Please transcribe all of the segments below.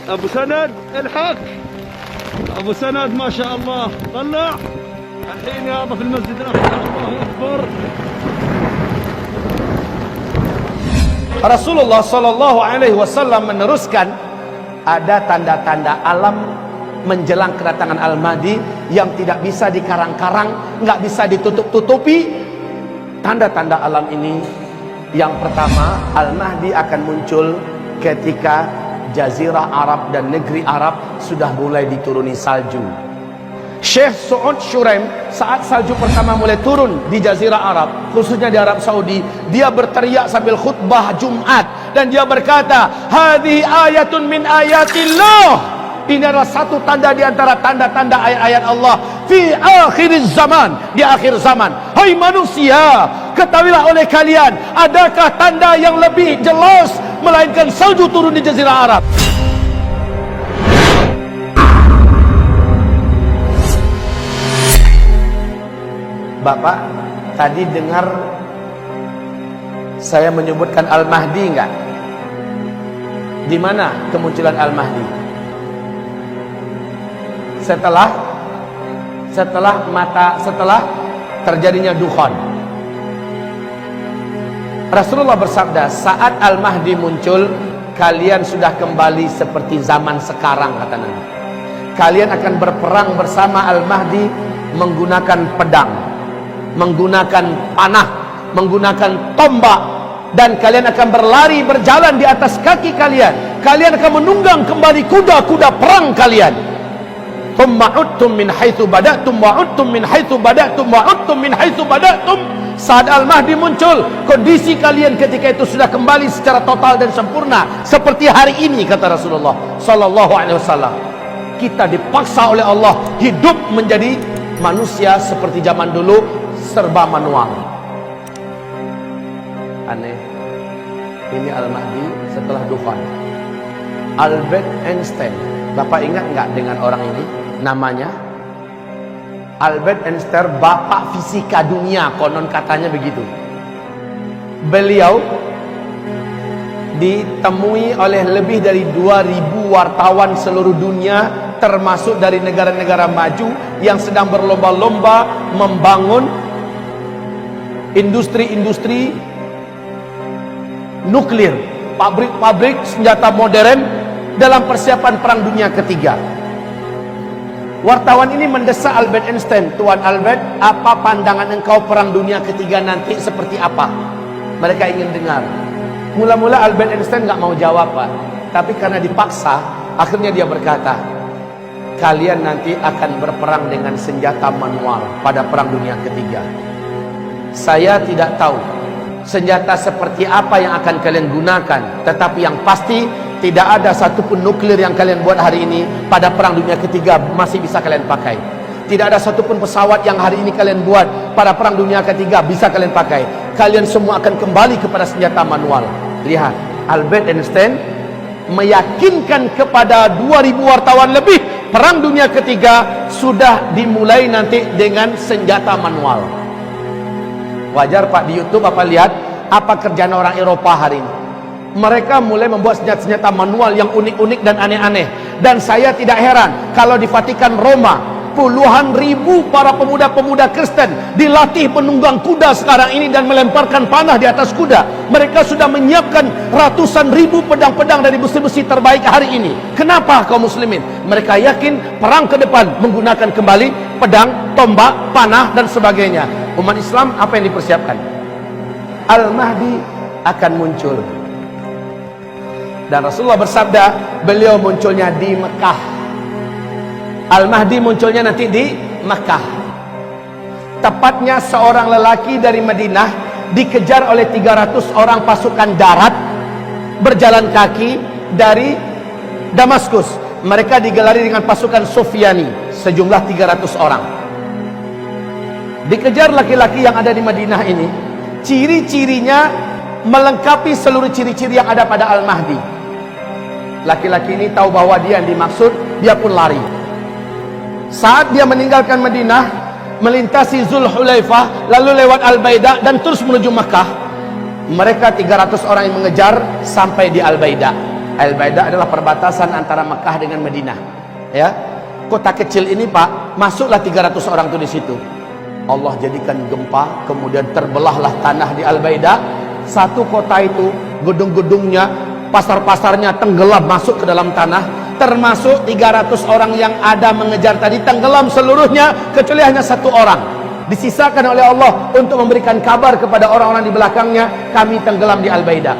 أبو سند الحق. أبو سند ما شاء الله طلع الحين يابا في المسجد الأقصى. الله أكبر. Rasulullah Shallallahu Alaihi Wasallam meneruskan, ada tanda-tanda alam menjelang kedatangan Al-Mahdi yang tidak bisa dikarang-karang, nggak bisa ditutup-tutupi. Tanda-tanda alam ini, yang pertama, Al-Mahdi akan muncul ketika Jazirah Arab dan negeri Arab sudah mulai dituruni salju. Syekh Su'ud Syuraim, saat salju pertama mulai turun di Jazirah Arab, khususnya di Arab Saudi, dia berteriak sambil khutbah Jumat dan dia berkata, hadhihi ayatun min ayatillah. Ini adalah satu tanda di antara tanda-tanda ayat-ayat Allah fi akhir zaman, di akhir zaman. Hai manusia, ketahuilah oleh kalian, adakah tanda yang lebih jelas melainkan salju turun di Jazirah Arab? Bapak tadi dengar saya menyebutkan Al-Mahdi enggak? Di mana kemunculan Al-Mahdi? Setelah terjadinya dukhan. Rasulullah bersabda, saat Al-Mahdi muncul, kalian sudah kembali seperti zaman sekarang, kata Nabi. Kalian akan berperang bersama Al-Mahdi menggunakan pedang, menggunakan panah, menggunakan tombak, dan kalian akan berlari berjalan di atas kaki kalian. Kalian akan menunggang kembali kuda-kuda perang kalian. Thumma udtum min haitsu bada'tum wa udtum min haitsu bada'tum wa udtum min haitsu bada'tum. Saat Al-Mahdi muncul, kondisi kalian ketika itu sudah kembali secara total dan sempurna seperti hari ini, kata Rasulullah sallallahu alaihi wasallam. Kita dipaksa oleh Allah hidup menjadi manusia seperti zaman dulu, serba manual. Aneh. Ini Al-Mahdi setelah dukhan. Albert Einstein, Bapak ingat nggak dengan orang ini? Namanya Albert Einstein, bapak fisika dunia, konon katanya begitu. Beliau ditemui oleh lebih dari 2000 wartawan seluruh dunia, termasuk dari negara-negara maju yang sedang berlomba-lomba membangun industri-industri nuklir, pabrik-pabrik senjata modern dalam persiapan perang dunia ketiga. Wartawan ini mendesak Albert Einstein, Tuan Albert, apa pandangan engkau perang dunia ketiga nanti seperti apa? Mereka ingin dengar. Mula-mula Albert Einstein nggak mau jawab, Pak. Tapi karena dipaksa, akhirnya dia berkata, kalian nanti akan berperang dengan senjata manual pada perang dunia ketiga. Saya tidak tahu senjata seperti apa yang akan kalian gunakan, tetapi yang pasti tidak ada satupun nuklir yang kalian buat hari ini pada perang dunia ketiga masih bisa kalian pakai. Tidak ada satupun pesawat yang hari ini kalian buat pada perang dunia ketiga bisa kalian pakai. Kalian semua akan kembali kepada senjata manual. Lihat, Albert Einstein meyakinkan kepada 2000 wartawan lebih, perang dunia ketiga sudah dimulai nanti dengan senjata manual. Wajar Pak, di YouTube apa lihat apa kerjaan orang Eropa hari ini. Mereka mulai membuat senjata-senjata manual yang unik-unik dan aneh-aneh. Dan saya tidak heran kalau di Vatikan Roma, puluhan ribu para pemuda-pemuda Kristen dilatih penunggang kuda sekarang ini dan melemparkan panah di atas kuda. Mereka sudah menyiapkan ratusan ribu pedang-pedang dari besi-besi terbaik hari ini. Kenapa kaum muslimin? Mereka yakin perang ke depan menggunakan kembali pedang, tombak, panah dan sebagainya. Umat Islam apa yang dipersiapkan? Al-Mahdi akan muncul. Dan Rasulullah bersabda, beliau munculnya di Mekah. Al-Mahdi munculnya nanti di Mekah. Tepatnya seorang lelaki dari Madinah dikejar oleh 300 orang pasukan darat berjalan kaki dari Damaskus. Mereka digelari dengan pasukan Sufyani, sejumlah 300 orang. Dikejar laki-laki yang ada di Madinah ini. Ciri-cirinya melengkapi seluruh ciri-ciri yang ada pada Al-Mahdi. Laki-laki ini tahu bahwa dia yang dimaksud, dia pun lari. Saat dia meninggalkan Madinah, melintasi Zulhulaifah, lalu lewat Al-Baidah dan terus menuju Makkah, mereka 300 orang yang mengejar sampai di Al-Baidah. Al-Baidah adalah perbatasan antara Mekah dengan Madinah. Ya, kota kecil ini Pak, masuklah 300 orang tuh di situ. Allah jadikan gempa, kemudian terbelahlah tanah di Al-Baidah. Satu kota itu, gedung-gedungnya, pasar-pasarnya tenggelam masuk ke dalam tanah. Termasuk 300 orang yang ada mengejar tadi tenggelam seluruhnya, kecuali hanya satu orang. Disisakan oleh Allah untuk memberikan kabar kepada orang-orang di belakangnya, kami tenggelam di Al-Baidah.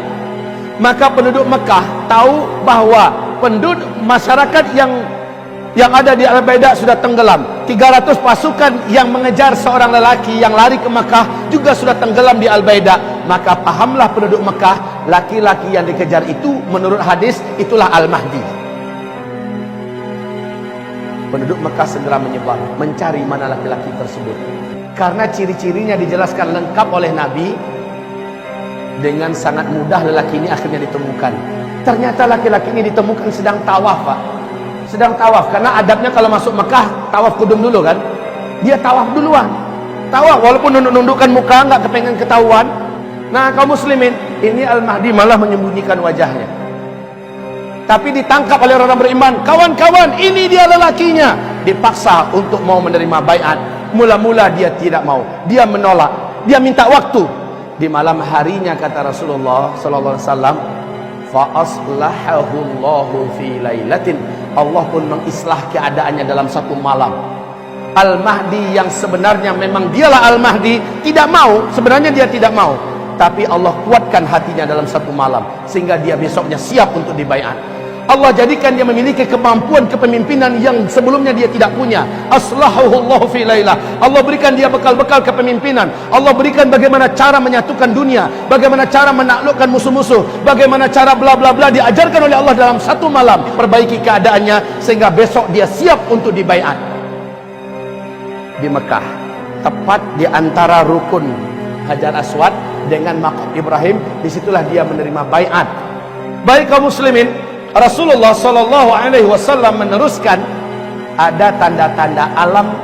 Maka penduduk Mekah tahu bahwa penduduk masyarakat yang ada di Al-Baidah sudah tenggelam. 300 pasukan yang mengejar seorang lelaki yang lari ke Mekah juga sudah tenggelam di Al-Baidah. Maka pahamlah penduduk Mekah, laki-laki yang dikejar itu menurut hadis itulah Al-Mahdi. Penduduk Mekah segera menyebar mencari mana laki-laki tersebut. Karena ciri-cirinya dijelaskan lengkap oleh Nabi, dengan sangat mudah lelaki ini akhirnya ditemukan. Ternyata laki-laki ini ditemukan sedang tawaf, Pak. Sedang tawaf, karena adabnya kalau masuk Mekah tawaf kudum dulu kan. Dia tawaf duluan. Tawaf walaupun nunduk-nundukkan muka, nggak kepengen ketahuan. Nah, kaum muslimin, ini Al-Mahdi malah menyembunyikan wajahnya. Tapi ditangkap oleh orang beriman. Kawan-kawan, ini dia lelakinya. Dipaksa untuk mau menerima baiat. Mula-mula dia tidak mau. Dia menolak. Dia minta waktu. Di malam harinya kata Rasulullah sallallahu alaihi wasallam, fa aslahahu Allahu fi lailatin. Allah pun mengislah keadaannya dalam satu malam. Al-Mahdi yang sebenarnya memang dialah Al-Mahdi tidak mau, sebenarnya dia tidak mau, tapi Allah kuatkan hatinya dalam satu malam sehingga dia besoknya siap untuk dibaiat. Allah jadikan dia memiliki kemampuan kepemimpinan yang sebelumnya dia tidak punya. Aslahahullahu fi lailah. Allah berikan dia bekal-bekal kepemimpinan. Allah berikan bagaimana cara menyatukan dunia, bagaimana cara menaklukkan musuh-musuh, bagaimana cara bla bla bla diajarkan oleh Allah dalam satu malam. Perbaiki keadaannya sehingga besok dia siap untuk dibaiat. Di Mekah, tepat di antara rukun Hajar Aswad dengan Maqam Ibrahim, disitulah dia menerima baiat. Baik kaum muslimin, Rasulullah sallallahu alaihi wasallam meneruskan ada tanda-tanda alam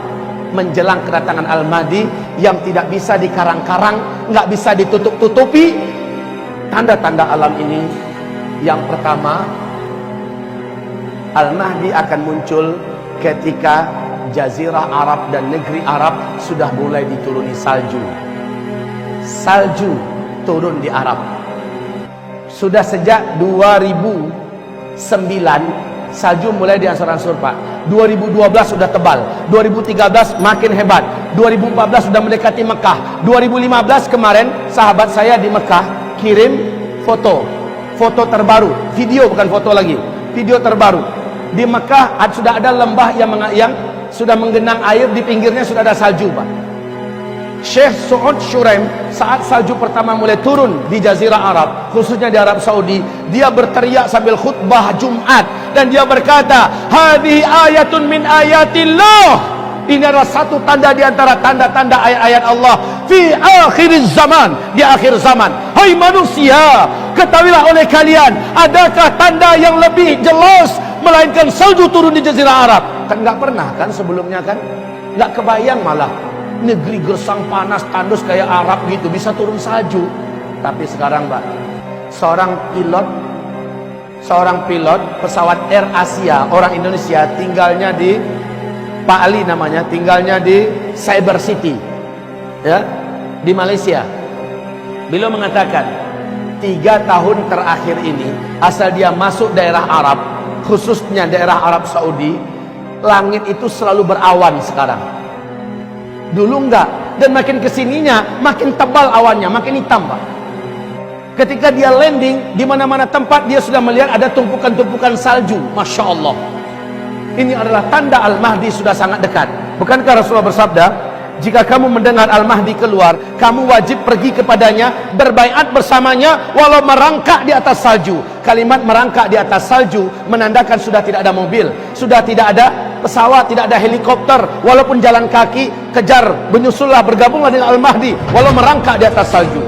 menjelang kedatangan Al-Mahdi yang tidak bisa dikarang-karang, nggak bisa ditutup-tutupi. Tanda-tanda alam ini, yang pertama, Al-Mahdi akan muncul ketika Jazirah Arab dan negeri Arab sudah mulai dituruni salju. Salju turun di Arab. Sudah sejak 2009 salju mulai diansur-ansur, Pak. 2012 sudah tebal, 2013 makin hebat, 2014 sudah mendekati Mekah, 2015 kemarin sahabat saya di Mekah kirim foto terbaru, video bukan foto lagi, video terbaru. Di Mekah sudah ada lembah yang sudah menggenang air, di pinggirnya sudah ada salju, Pak. Syekh Su'ud Shuraim saat salju pertama mulai turun di Jazirah Arab, khususnya di Arab Saudi, dia berteriak sambil khutbah Jumat dan dia berkata, "Hadhihi ayatun min ayatillah." Ini adalah satu tanda di antara tanda-tanda ayat-ayat Allah fi akhir zaman, di akhir zaman. Hai manusia, ketahuilah oleh kalian, adakah tanda yang lebih jelas melainkan salju turun di Jazirah Arab? Kan nggak pernah kan sebelumnya kan? Nggak kebayang malah. Negeri gersang panas tandus kayak Arab gitu bisa turun salju. Tapi sekarang, Pak, seorang pilot pesawat Air Asia orang Indonesia, tinggalnya di Pak Ali namanya, tinggalnya di Cyber City ya, di Malaysia. Beliau mengatakan 3 tahun terakhir ini asal dia masuk daerah Arab, khususnya daerah Arab Saudi, langit itu selalu berawan sekarang. Dulu enggak, dan makin kesininya makin tebal awannya, makin hitam, Pak. Ketika dia landing di mana-mana tempat dia sudah melihat ada tumpukan-tumpukan salju. Masya Allah, ini adalah tanda Al-Mahdi sudah sangat dekat. Bukankah Rasulullah bersabda, jika kamu mendengar Al-Mahdi keluar, kamu wajib pergi kepadanya, berbaiat bersamanya walau merangkak di atas salju. Kalimat merangkak di atas salju menandakan sudah tidak ada mobil, sudah tidak ada pesawat, tidak ada helikopter, walaupun jalan kaki, kejar, menyusullah, bergabunglah dengan Al-Mahdi walau merangkak di atas salju.